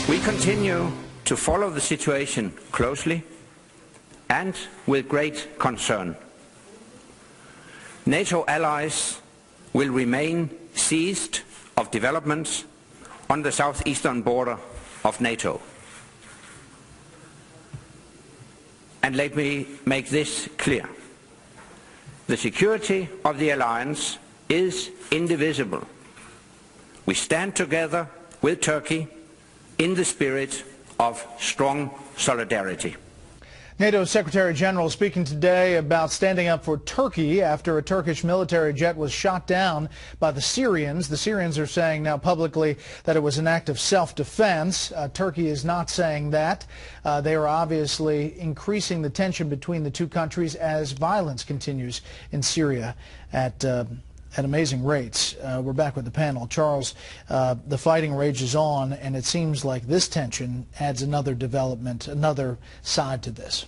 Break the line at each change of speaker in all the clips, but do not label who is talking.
We continue to follow the situation closely and with great concern. NATO allies will remain seized of developments on the southeastern border of NATO. And let me make this clear. The security of the alliance is indivisible. We stand together with Turkey in the spirit of strong solidarity.
NATO Secretary General speaking today about standing up for Turkey after a Turkish military jet was shot down by the Syrians. The Syrians are saying now publicly that it was an act of self-defense. Turkey is not saying that. They are obviously increasing the tension between the two countries as violence continues in Syria at amazing rates. We're back with the panel. Charles, the fighting rages on, and it seems like this tension adds another development, another side to this.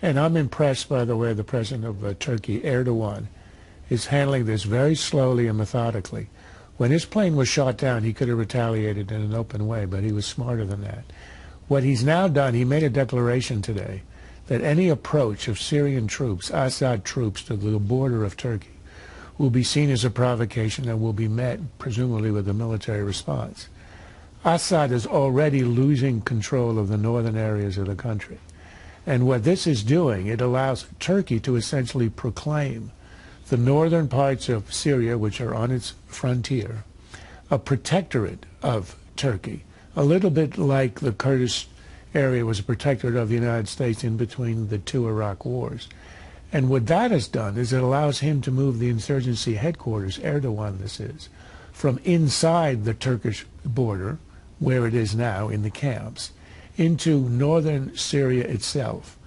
And I'm impressed by the way the president of Turkey, Erdogan, is handling this very slowly and methodically. When his plane was shot down, he could have retaliated in an open way, but he was smarter than that. What he's now done, he made a declaration today that any approach of Syrian troops, Assad troops, to the border of Turkey will be seen as a provocation and will be met, presumably, with a military response. Assad is already losing control of the northern areas of the country. And what this is doing, it allows Turkey to essentially proclaim the northern parts of Syria, which are on its frontier, a protectorate of Turkey, a little bit like the Kurdish area was a protectorate of the United States in between the two Iraq wars. And what that has done is it allows him to move the insurgency headquarters, Erdogan this is, from inside the Turkish border, where it is now in the camps, into northern Syria itself.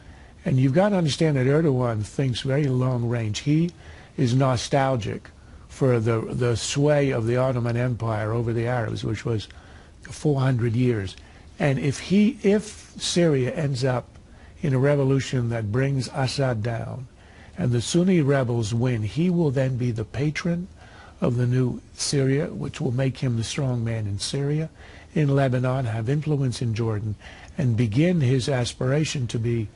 And you've got to understand that Erdogan thinks very long range. He is nostalgic for the sway of the Ottoman Empire over the Arabs, which was 400 years. And if Syria ends up in a revolution that brings Assad down, and the Sunni rebels win, he will then be the patron of the new Syria, which will make him the strong man in Syria, in Lebanon, have influence in Jordan, and begin his aspiration to be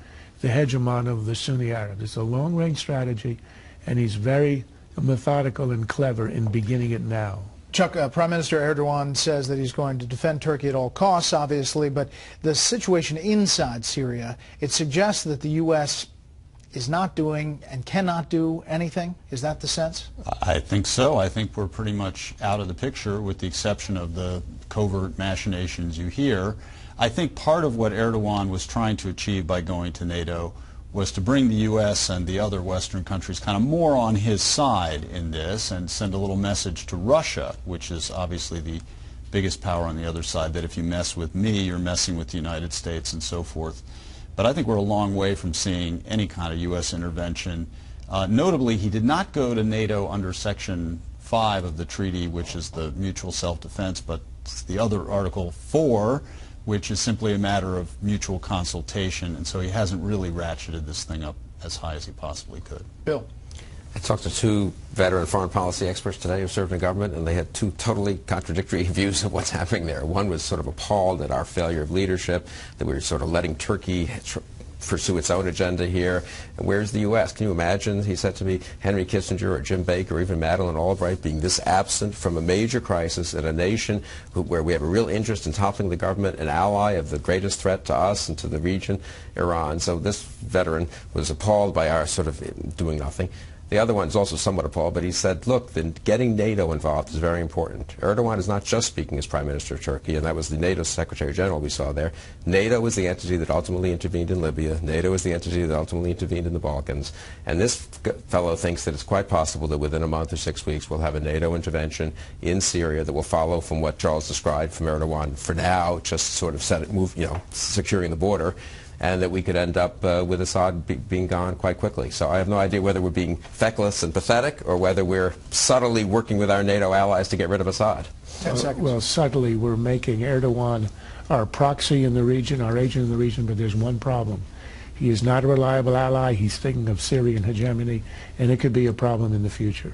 the hegemon of the Sunni Arabs. It's a long-range strategy, and he's very methodical and clever in beginning it now.
Chuck, Prime Minister Erdogan says that he's going to defend Turkey at all costs, obviously, but the situation inside Syria, it suggests that the U.S. is not doing and cannot do anything? Is that the sense?
I think so. I think we're pretty much out of the picture with the exception of the covert machinations you hear. I think part of what Erdogan was trying to achieve by going to NATO was to bring the U.S. and the other Western countries kind of more on his side in this and send a little message to Russia, which is obviously the biggest power on the other side, that if you mess with me, you're messing with the United States and so forth. But I think we're a long way from seeing any kind of U.S. intervention. Notably, he did not go to NATO under Section 5 of the treaty, which is the mutual self-defense, but the other Article 4, which is simply a matter of mutual consultation, and so he hasn't really ratcheted this thing up as high as he possibly could.
Bill.
I talked to two veteran foreign policy experts today who served in government, and they had two totally contradictory views of what's happening there. One was sort of appalled at our failure of leadership, that we were sort of letting Turkey pursue its own agenda here. And where's the U.S.? Can you imagine, he said to me, Henry Kissinger or Jim Baker or even Madeleine Albright being this absent from a major crisis in a nation where we have a real interest in toppling the government, an ally of the greatest threat to us and to the region, Iran. So this veteran was appalled by our sort of doing nothing. The other one is also somewhat appalled, but he said, look, getting NATO involved is very important. Erdogan is not just speaking as Prime Minister of Turkey, and that was the NATO Secretary General we saw there. NATO is the entity that ultimately intervened in Libya. NATO is the entity that ultimately intervened in the Balkans. And this fellow thinks that it's quite possible that within a month or 6 weeks we'll have a NATO intervention in Syria that will follow from what Charles described from Erdogan. For now, just sort of securing the border, and that we could end up with Assad being gone quite quickly. So I have no idea whether we're being feckless and pathetic or whether we're subtly working with our NATO allies to get rid of Assad.
10 seconds.
Well, subtly we're making Erdogan our proxy in the region, our agent in the region, but there's one problem. He is not a reliable ally. He's thinking of Syrian hegemony, and it could be a problem in the future.